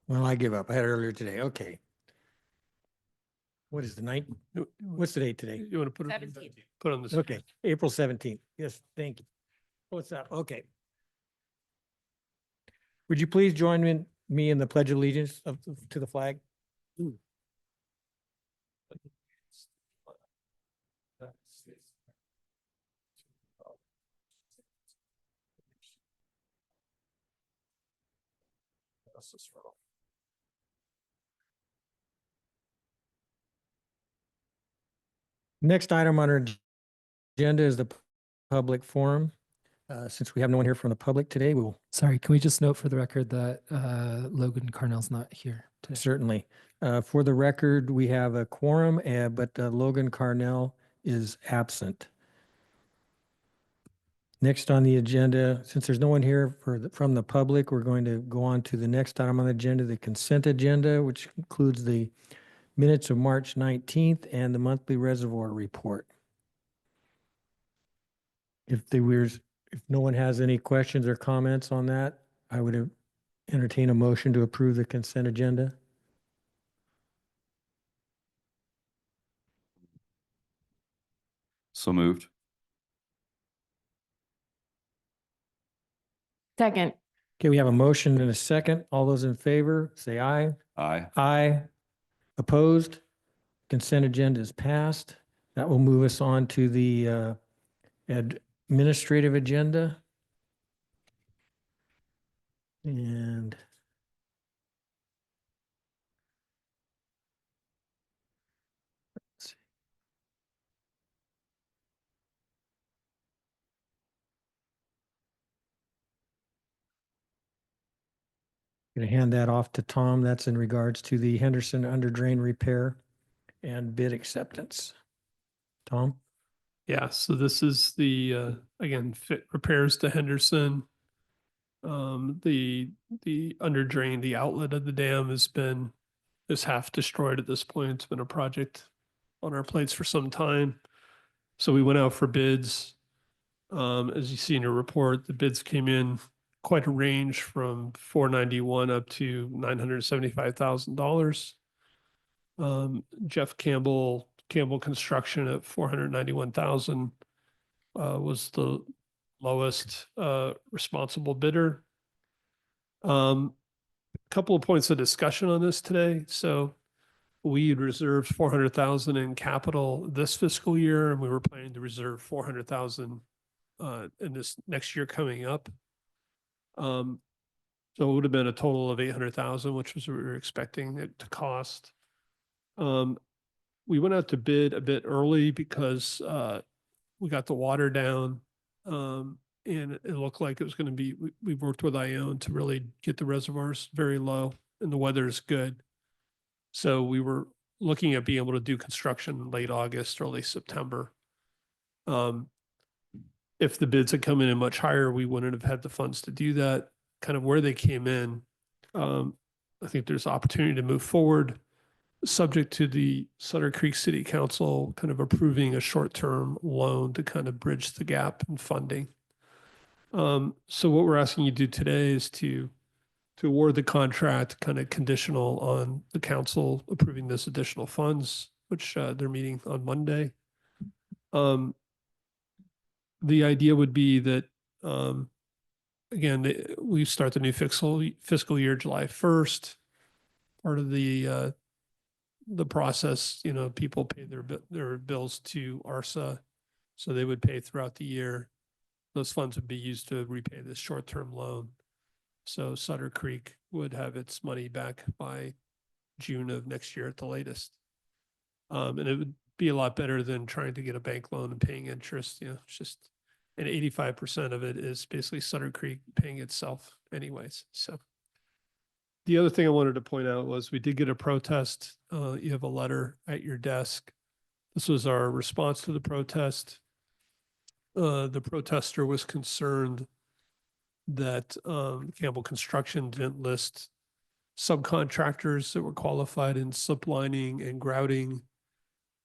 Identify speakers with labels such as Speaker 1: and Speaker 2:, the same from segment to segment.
Speaker 1: Well, I give up. I had it earlier today. Okay. What is the ninth? What's the date today?
Speaker 2: You want to put it?
Speaker 3: 17th.
Speaker 2: Put on this.
Speaker 1: Okay, April 17th. Yes, thank you. What's up? Okay. Would you please join me in the Pledge of Allegiance to the flag? Next item on our agenda is the public forum. Since we have no one here from the public today, we'll
Speaker 4: Sorry, can we just note for the record that Logan Carnell's not here today?
Speaker 1: certainly, for the record, we have a quorum, but Logan Carnell is absent. Next on the agenda, since there's no one here from the public, we're going to go on to the next item on the agenda, the consent agenda, which includes the minutes of March 19th and the monthly reservoir report. If no one has any questions or comments on that, I would entertain a motion to approve the consent agenda.
Speaker 5: So moved.
Speaker 3: Second.
Speaker 1: Okay, we have a motion and a second. All those in favor, say aye.
Speaker 5: Aye.
Speaker 1: Aye. Opposed? Consent agenda is passed. That will move us on to the administrative agenda. And let's see. Going to hand that off to Tom. That's in regards to the Henderson under drain repair and bid acceptance. Tom?
Speaker 2: Yeah, so this is the, again, fit repairs to Henderson. The under drain, the outlet of the dam is half destroyed at this point. It's been a project on our plates for some time. So we went out for bids. As you see in your report, the bids came in quite a range from $491 up to $975,000. Jeff Campbell Construction at $491,000 was the lowest responsible bidder. Couple of points of discussion on this today. So we had reserved $400,000 in capital this fiscal year, and we were planning to reserve $400,000 in this next year coming up. So it would have been a total of $800,000, which was what we were expecting it to cost. We went out to bid a bit early because we got the water down, and it looked like it was going to be. We worked with Ione to really get the reservoirs very low, and the weather is good. So we were looking at being able to do construction late August, early September. If the bids had come in much higher, we wouldn't have had the funds to do that. Kind of where they came in, I think there's opportunity to move forward, subject to the Sutter Creek City Council kind of approving a short-term loan to kind of bridge the gap in funding. So what we're asking you to do today is to award the contract kind of conditional on the council approving this additional funds, which they're meeting on Monday. The idea would be that, again, we start the new fiscal year July 1st. Part of the process, people pay their bills to ARSA, so they would pay throughout the year. Those funds would be used to repay this short-term loan. So Sutter Creek would have its money back by June of next year at the latest. And it would be a lot better than trying to get a bank loan and paying interest. It's just, and 85% of it is basically Sutter Creek paying itself anyways. So the other thing I wanted to point out was we did get a protest. You have a letter at your desk. This was our response to the protest. The protester was concerned that Campbell Construction didn't list subcontractors that were qualified in slip lining and grouting.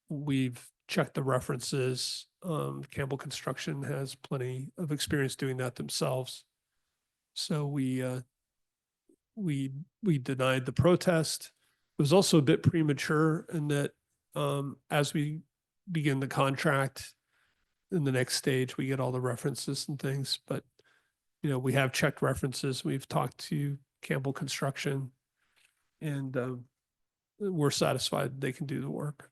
Speaker 2: We've checked the references. Campbell Construction has plenty of experience doing that themselves. So we we denied the protest. It was also a bit premature in that as we begin the contract in the next stage, we get all the references and things. But we have checked references. We've talked to Campbell Construction, and we're satisfied they can do the work.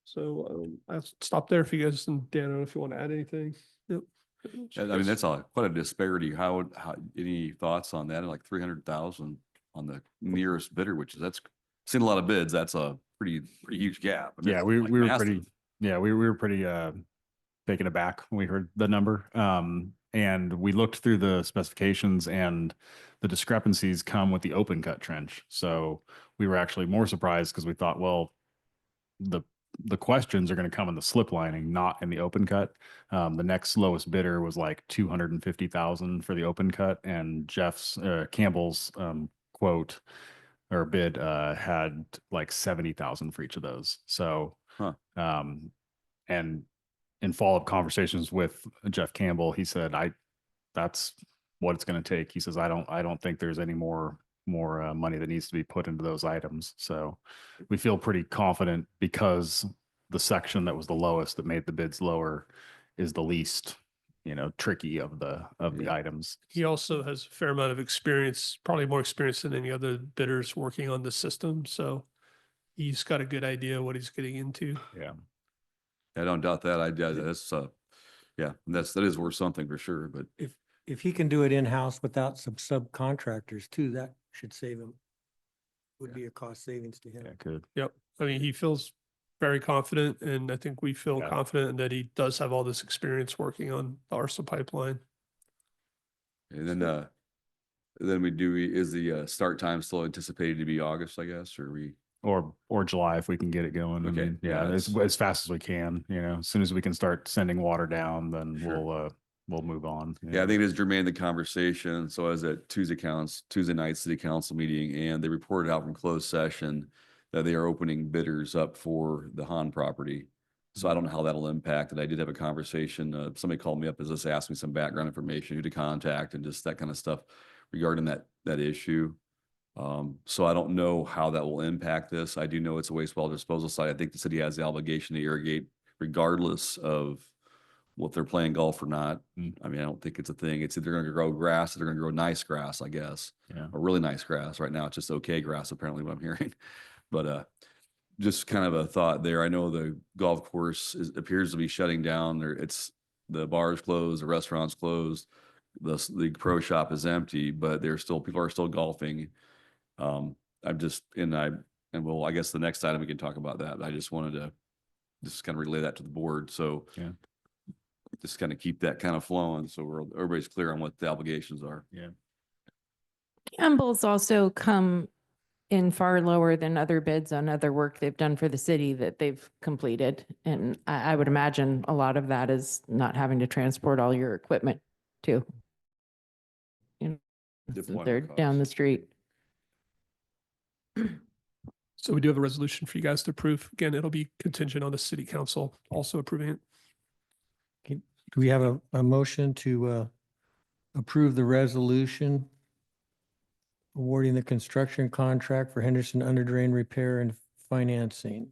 Speaker 2: So I'll stop there if you guys, and Dan, I don't know if you want to add anything. Yep.
Speaker 3: I mean, that's quite a disparity. How, any thoughts on that? Like 300,000 on the nearest bidder, that's seen a lot of bids. That's a pretty huge gap. I mean,
Speaker 5: Yeah,
Speaker 3: it's,
Speaker 5: we
Speaker 3: like,
Speaker 5: were
Speaker 3: massive.
Speaker 5: pretty, we were pretty taken aback when we heard the number. And we looked through the specifications, and the discrepancies come with the open cut trench. So we were actually more surprised because we thought, well, the questions are going to come in the slip lining, not in the open cut. The next lowest bidder was like 250,000 for the open cut, and Campbell's quote or bid had like 70,000 for each of those. So,
Speaker 3: Huh.
Speaker 5: And in follow-up conversations with Jeff Campbell, he said, that's what it's going to take. He says, I don't think there's any more money that needs to be put into those items. So we feel pretty confident because the section that was the lowest that made the bids lower is the least, tricky of the
Speaker 3: Yeah.
Speaker 5: items.
Speaker 2: He also has a fair amount of experience, probably more experience than any other bidders working on the system. So he's got a good idea what he's getting into.
Speaker 5: Yeah.
Speaker 3: I don't doubt that. That's yeah, that is worth something for sure. But
Speaker 1: If he can do it in-house without some subcontractors too, that should save him. Would be a cost savings to him.
Speaker 5: Yeah, good.
Speaker 2: Yep. I mean, he feels very confident, and I think we feel
Speaker 5: Yeah.
Speaker 2: confident that he does have all this experience working on the ARSA pipeline.
Speaker 3: and then is the start time still anticipated to be August, I guess, or
Speaker 5: Or July if we can get it going.
Speaker 3: Okay.
Speaker 5: I mean,
Speaker 3: Yeah,
Speaker 5: as fast as we can. As soon as we can start sending water down, then
Speaker 3: Sure.
Speaker 5: we'll move on.
Speaker 3: Yeah, I think it is germane to the conversation. So I was at Tuesday night city council meeting, and they reported out from closed session that they are opening bidders up for the Han property. So I don't know how that'll impact it. I did have a conversation. Somebody called me up and just asked me some background information, who to contact, and just that kind of stuff regarding that issue. So I don't know how that will impact this. I do know it's a wastewater disposal site. I think the city has the obligation to irrigate regardless of if they're playing golf or not. I mean, I don't think it's a thing. It's either going to grow grass or they're going to grow nice grass, I guess.
Speaker 5: Yeah.
Speaker 3: Or really nice grass. Right now, it's just okay grass, apparently, what I'm hearing. But just kind of a thought there. I know the golf course appears to be shutting down. The bar's closed, the restaurant's closed, the pro shop is empty, but people are still golfing. I guess the next item we can talk about that. I just wanted to just kind of relay that to the board. So
Speaker 5: Yeah.
Speaker 3: just kind of keep that kind of flowing. So everybody's clear on what the obligations are.
Speaker 5: Yeah.
Speaker 6: Campbell's also come in far lower than other bids on other work they've done for the city that they've completed. And I would imagine a lot of that is not having to transport all your equipment too.
Speaker 3: Deployment
Speaker 6: They're down the
Speaker 3: costs.
Speaker 6: street.
Speaker 2: So we do have a resolution for you guys to approve. Again, it'll be contingent on the city council also approving it.
Speaker 1: Do we have a motion to approve the resolution awarding the construction contract for Henderson under drain repair and financing?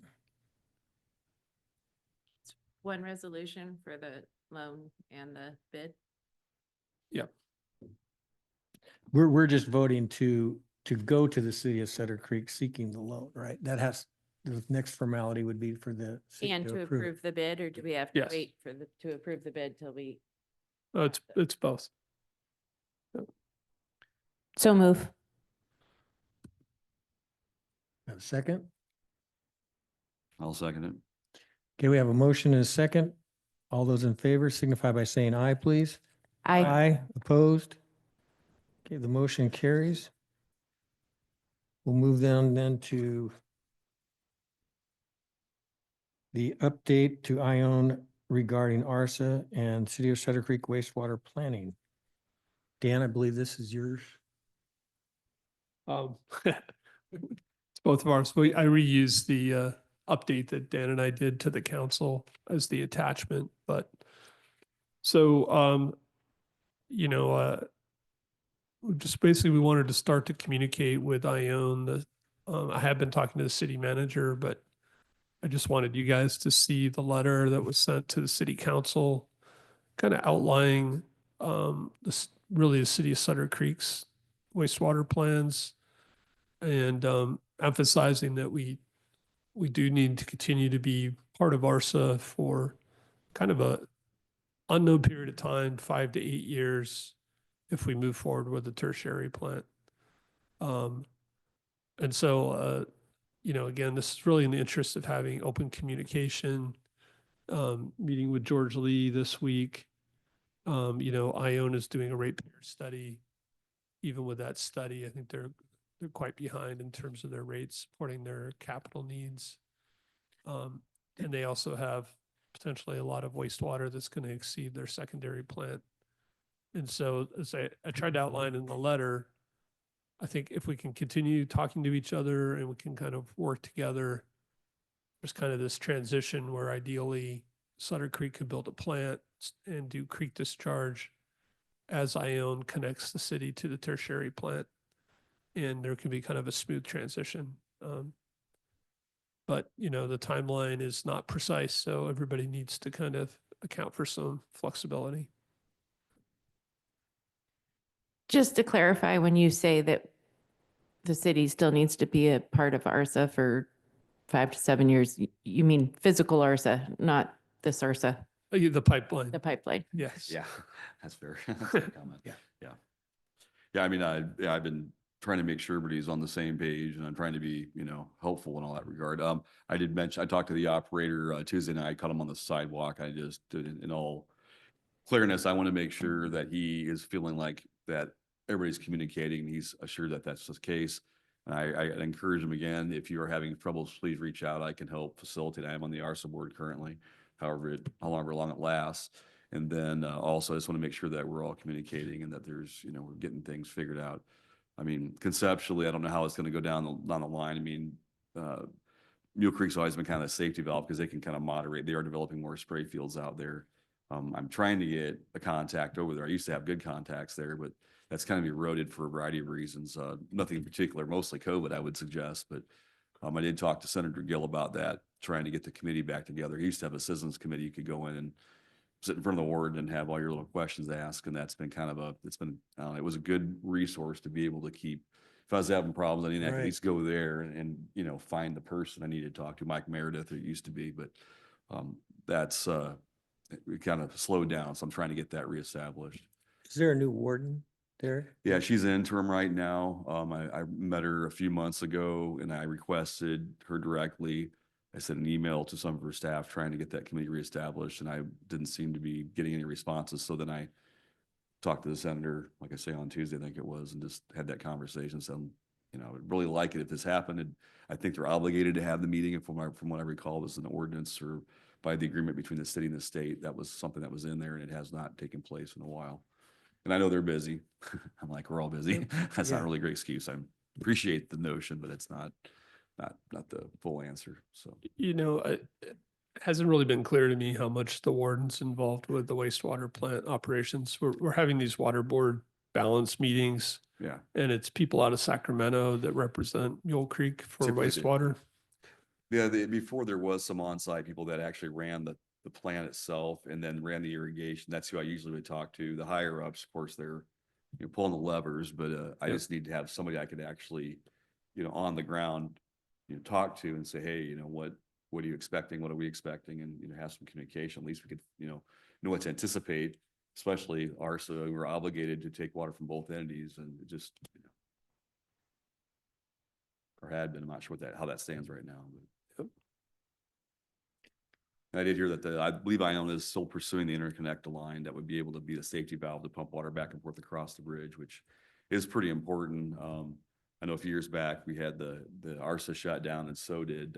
Speaker 6: One resolution for the loan and the bid.
Speaker 1: We're just voting to go to the city of Sutter Creek seeking the loan, right? The next formality would be for the city
Speaker 6: And to approve the bid, or do we have to
Speaker 2: Yes.
Speaker 6: wait to approve the bid till we?
Speaker 2: It's both.
Speaker 6: So move.
Speaker 1: Have a second?
Speaker 3: I'll second it.
Speaker 1: Okay, we have a motion and a second. All those in favor signify by saying aye, please. Aye. Opposed? Okay, the motion carries. We'll move down then to the update to Ione regarding ARSA and City of Sutter Creek wastewater planning. Dan, I believe this is yours.
Speaker 2: It's both of ours. I reused the update that Dan and I did to the council as the attachment, but so just basically, we wanted to start to communicate with Ione. I have been talking to the city manager, but I just wanted you guys to see the letter that was sent to the city council, kind of outlining really the city of Sutter Creek's wastewater plans, and emphasizing that we do need to continue to be part of ARSA for kind of a unknown period of time, 5 to 8 years, if we move forward with the tertiary plant. And so, again, this is really in the interest of having open communication, meeting with George Lee this week. Ione is doing a ratepayer study. Even with that study, I think they're quite behind in terms of their rates supporting their capital needs. And they also have potentially a lot of wastewater that's going to exceed their secondary plant. And so, as I tried to outline in the letter, I think if we can continue talking to each other and we can kind of work together, there's kind of this transition where ideally Sutter Creek could build a plant and do creek discharge as Ione connects the city to the tertiary plant. And there can be kind of a smooth transition. But, the timeline is not precise, so everybody needs to kind of account for some flexibility.
Speaker 6: Just to clarify, when you say that the city still needs to be a part of ARSA for 5 to 7 years, you mean physical ARSA, not this ARSA,
Speaker 2: The pipeline,
Speaker 6: the pipeline?
Speaker 2: yes.
Speaker 3: Yeah, that's fair. That's a fair comment.
Speaker 2: Yeah.
Speaker 3: Yeah. Yeah, I mean, I've been trying to make sure everybody's on the same page, and I'm trying to be, helpful in all that regard. I did mention, I talked to the operator Tuesday night, I caught him on the sidewalk. I just did in all clearness, I want to make sure that he is feeling like that everybody's communicating. He's assured that that's the case. And I encourage him again, if you are having troubles, please reach out. I can help facilitate. I am on the ARSA board currently, however long it lasts. And then also, I just want to make sure that we're all communicating and that there's, we're getting things figured out. I mean, conceptually, I don't know how it's going to go down the line. I mean, Mule Creek's always been kind of a safety valve because they can kind of moderate. They are developing more spray fields out there. I'm trying to get a contact over there. I used to have good contacts there, but that's kind of eroded for a variety of reasons. Nothing in particular, mostly COVID, I would suggest. But I did talk to Senator Gill about that, trying to get the committee back together. He used to have a citizens committee. You could go in and sit in front of the warden and have all your little questions asked. And that's been kind of it was a good resource to be able to keep. If I was having problems, I didn't at least go there and find the person I needed to talk to. Mike Meredith, it used to be, but that's we kind of slowed down. So I'm trying to get that reestablished.
Speaker 1: Is there a new warden there?
Speaker 3: Yeah, she's in interim right now. I met her a few months ago and I requested her directly. I sent an email to some of her staff trying to get that committee reestablished, and I didn't seem to be getting any responses. So then I talked to the senator, like I say, on Tuesday, I think it was, and just had that conversation. So, I would really like it if this happened. And I think they're obligated to have the meeting. And from what I recall, it was an ordinance or by the agreement between the city and the state. That was something that was in there, and it has not taken place in a while. And I know they're busy. I'm like, we're all busy. That's not really a great excuse. I appreciate the notion, but it's not the full answer. So,
Speaker 2: It hasn't really been clear to me how much the warden's involved with the wastewater plant operations. We're having these water board balance meetings,
Speaker 3: yeah.
Speaker 2: and it's people out of Sacramento that represent Mule Creek for
Speaker 3: Typically they-
Speaker 2: wastewater.
Speaker 3: Yeah, before there was some on-site people that actually ran the plant itself and then ran the irrigation. That's who I usually would talk to. The higher ups, of course, they're pulling the levers, but I just need to have somebody I could actually, on the ground, talk to and say, hey, what are you expecting? What are we expecting? And have some communication. At least we could, know what to anticipate. Especially ARSA, we're obligated to take water from both entities, and it just, or had been. I'm not sure how that stands right now. But. I did hear that I believe Ione is still pursuing the interconnect line that would be able to be the safety valve to pump water back and forth across the bridge, which is pretty important. I know a few years back we had the ARSA shut down, and so did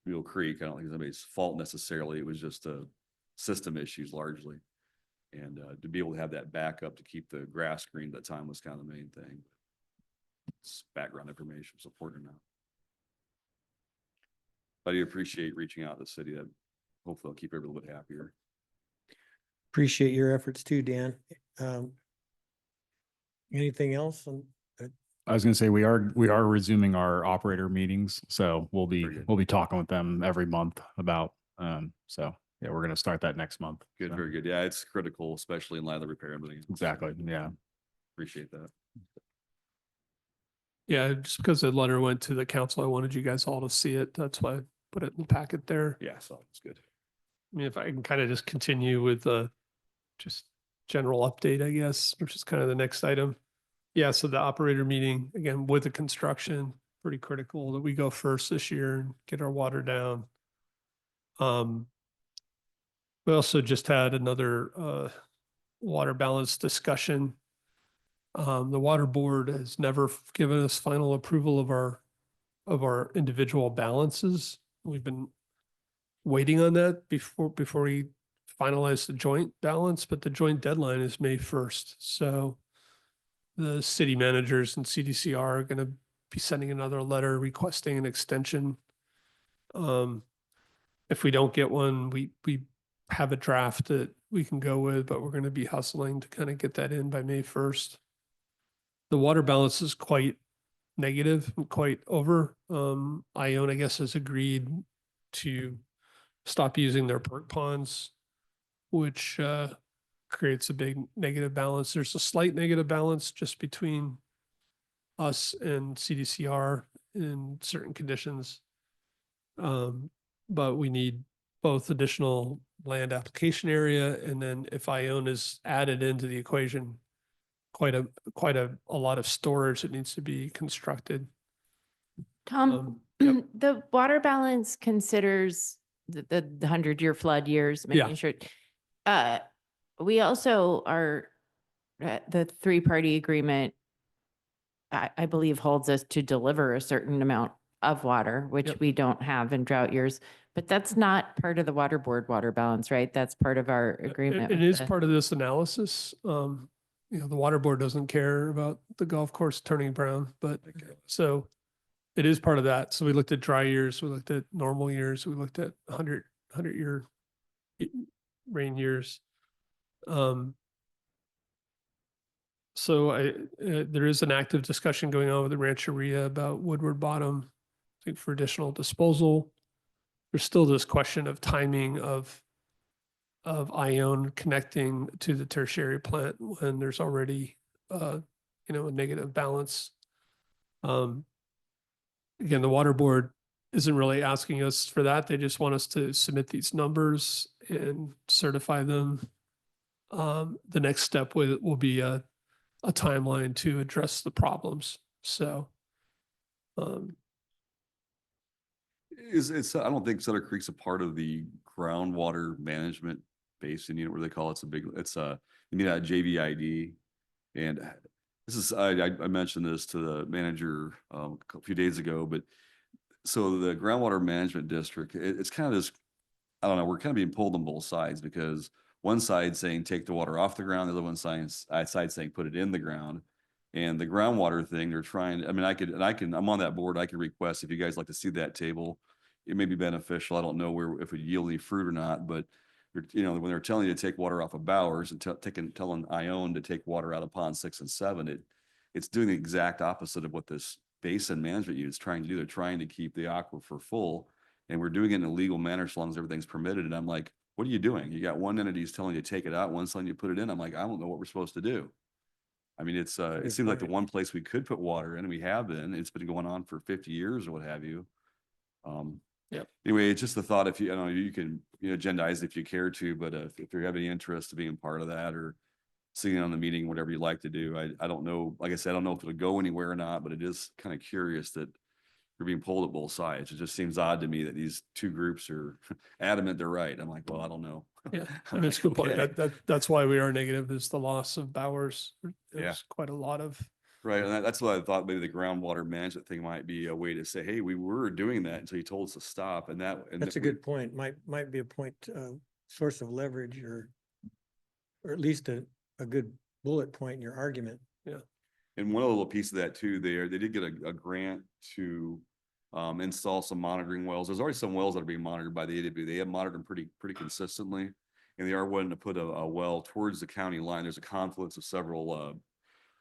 Speaker 3: Mule Creek. I don't think it's anybody's fault necessarily. It was just system issues largely. And to be able to have that backup to keep the grass green at that time was kind of the main thing. It's background information, so important enough. But I do appreciate reaching out to the city. That hopefully I'll keep everyone a little bit happier.
Speaker 1: Appreciate your efforts too, Dan. Anything else?
Speaker 5: I was gonna say, we are resuming our operator meetings, so
Speaker 3: Very good.
Speaker 5: we'll be talking with them every month about, so, yeah, we're gonna start that next month.
Speaker 3: Good,
Speaker 5: So,
Speaker 3: very good. Yeah, it's critical, especially in light of the repair and everything.
Speaker 5: Exactly, yeah.
Speaker 3: Appreciate that.
Speaker 2: Yeah, just because the letter went to the council, I wanted you guys all to see it. That's why I put it in the packet there.
Speaker 3: Yeah, so it's good.
Speaker 2: I mean, if I can kind of just continue with just general update, I guess, which is kind of the next item. Yeah, so the operator meeting, again, with the construction, pretty critical that we go first this year and get our water down. We also just had another water balance discussion. The water board has never given us final approval of our individual balances. We've been waiting on that before we finalize the joint balance, but the joint deadline is May 1st. So the city managers and CDCR are going to be sending another letter requesting an extension. If we don't get one, we have a draft that we can go with, but we're going to be hustling to kind of get that in by May 1st. The water balance is quite negative, quite over. Ione, I guess, has agreed to stop using their perk ponds, which creates a big negative balance. There's a slight negative balance just between us and CDCR in certain conditions. But we need both additional land application area, and then if Ione is added into the equation, quite a lot of storage that needs to be constructed.
Speaker 6: Tom,
Speaker 2: Yep.
Speaker 6: the water balance considers the 100-year flood years,
Speaker 2: Yeah.
Speaker 6: making sure. We also are, the three-party agreement, I believe holds us to deliver a certain amount of water, which
Speaker 2: Yep.
Speaker 6: we don't have in drought years. But that's not part of the water board water balance, right? That's part of our agreement.
Speaker 2: It
Speaker 6: with
Speaker 2: is
Speaker 6: the-
Speaker 2: part of this analysis. The water board doesn't care about the golf course turning brown, but so it is part of that. So we looked at dry years, we looked at normal years, we looked at 100-year rain years. There is an active discussion going on with the Rancheria about Woodward Bottom, I think, for additional disposal. There's still this question of timing of Ione connecting to the tertiary plant when there's already a negative balance. Again, the water board isn't really asking us for that. They just want us to submit these numbers and certify them. The next step will be a timeline to address the problems. So,
Speaker 3: I don't think Sutter Creek's a part of the groundwater management basin unit, where they call it. You need a JVID. And this is, I mentioned this to the manager a few days ago, but so the groundwater management district, it's kind of this, I don't know, we're kind of being pulled on both sides, because one side saying take the water off the ground, the other one side saying put it in the ground. And the groundwater thing, they're trying, I mean, I'm on that board. I can request, if you guys like to see that table, it may be beneficial. I don't know if it yield any fruit or not, but when they're telling you to take water off of Bowers and telling Ione to take water out of Pond 6 and 7, it's doing the exact opposite of what this basin management unit is trying to do. They're trying to keep the aquifer full, and we're doing it in a legal manner so long as everything's permitted. And I'm like, what are you doing? You got one entity is telling you to take it out, one's telling you to put it in. I'm like, I don't know what we're supposed to do. I mean, it seems like the one place we could put water in, we have been, it's been going on for 50 years or what have you.
Speaker 2: Yep.
Speaker 3: Anyway, it's just the thought, if you, I don't know, you can, agendize if you care to, but if you have any interest of being part of that or sitting on the meeting, whatever you like to do, I don't know. Like I said, I don't know if it'll go anywhere or not, but it is kind of curious that you're being pulled at both sides. It just seems odd to me that these two groups are adamant they're right. I'm like, well, I don't know.
Speaker 2: yeah, I mean, it's a good point.
Speaker 3: Okay.
Speaker 2: That's why we are negative, is the loss of Bowers.
Speaker 3: Yeah.
Speaker 2: There's quite a lot of,
Speaker 3: Right, and that's what I thought, maybe the groundwater management thing might be a way to say, hey, we were doing that until you told us to stop, and
Speaker 1: That's a good point. Might be a point, source of leverage, or at least a good bullet point in your argument.
Speaker 3: And one little piece of that too, they did get a grant to install some monitoring wells. There's already some wells that are being monitored by the AW. They have monitored them pretty consistently, and they are wanting to put a well towards the county line. There's a confluence of several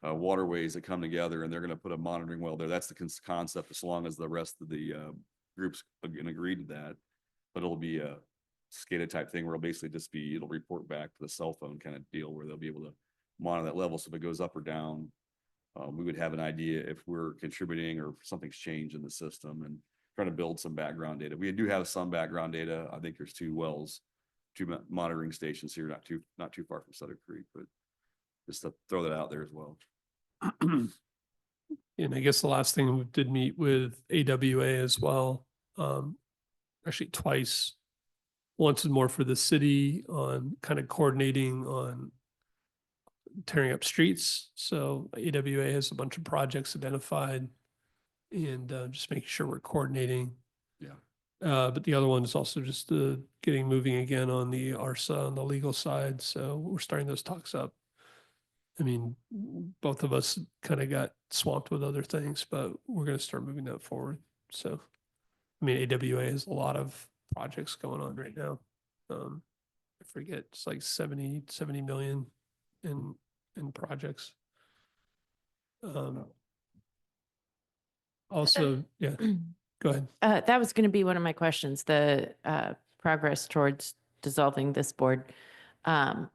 Speaker 3: waterways that come together, and they're gonna put a monitoring well there. That's the concept, as long as the rest of the groups can agree to that. But it'll be a SCADA type thing where it'll basically just be, it'll report back to the cell phone kind of deal, where they'll be able to monitor that level. So if it goes up or down, we would have an idea if we're contributing or if something's changed in the system, and trying to build some background data. We do have some background data. I think there's 2 wells, 2 monitoring stations here, not too far from Sutter Creek, but just to throw that out there as well.
Speaker 2: And I guess the last thing, we did meet with AWA as well. Actually twice, once and more for the city on kind of coordinating on tearing up streets. So AWA has a bunch of projects identified, and just making sure we're coordinating.
Speaker 3: Yeah.
Speaker 2: But the other one is also just getting moving again on the ARSA on the legal side. So we're starting those talks up. I mean, both of us kind of got swamped with other things, but we're going to start moving that forward. So, I mean, AWA has a lot of projects going on right now. I forget, it's like 70 million in projects. Also, yeah, go ahead.
Speaker 6: That was going to be one of my questions, the progress towards dissolving this board. Back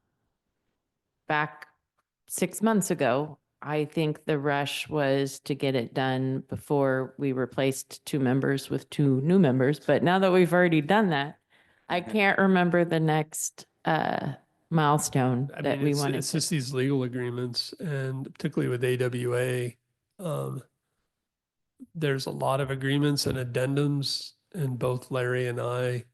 Speaker 6: 6 months ago, I think the rush was to get it done before we replaced 2 members with 2 new members. But now that we've already done that, I can't remember the next milestone
Speaker 2: I
Speaker 6: that
Speaker 2: mean,
Speaker 6: we
Speaker 2: it's
Speaker 6: wanted to.
Speaker 2: just these legal agreements, and particularly with AWA, there's a lot of agreements and addendums, and both Larry and I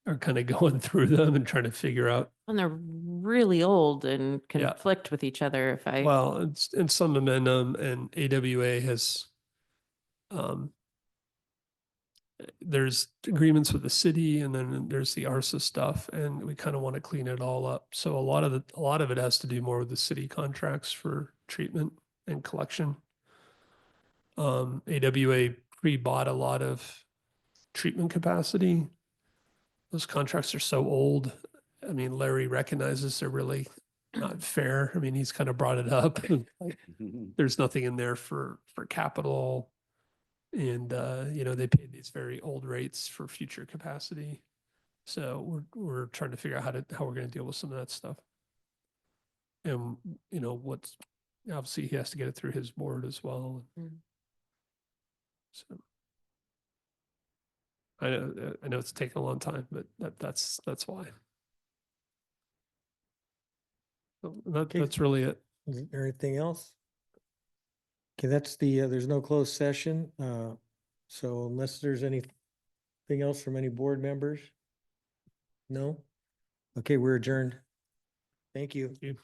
Speaker 2: are kind of going through them and trying to figure out,
Speaker 6: And they're really old and
Speaker 2: Yeah.
Speaker 6: conflict with each other if I.
Speaker 2: well, it's, and some amend them, and AWA has, there's agreements with the city, and then there's the ARSA stuff, and we kind of want to clean it all up. So a lot of it has to do more with the city contracts for treatment and collection. AWA pre-bought a lot of treatment capacity. Those contracts are so old. I mean, Larry recognizes they're really not fair. I mean, he's kind of brought it up. Like, there's nothing in there for capital. And, they paid these very old rates for future capacity. So we're trying to figure out how we're going to deal with some of that stuff. And, obviously he has to get it through his board as well.
Speaker 6: Mm.
Speaker 2: So I know it's taken a long time, but that's why. So
Speaker 1: Okay.
Speaker 2: that's really it.
Speaker 1: Is there anything else? Okay, that's there's no closed session. So unless there's anything else from any board members? No? Okay, we're adjourned. Thank you.
Speaker 2: Thank you.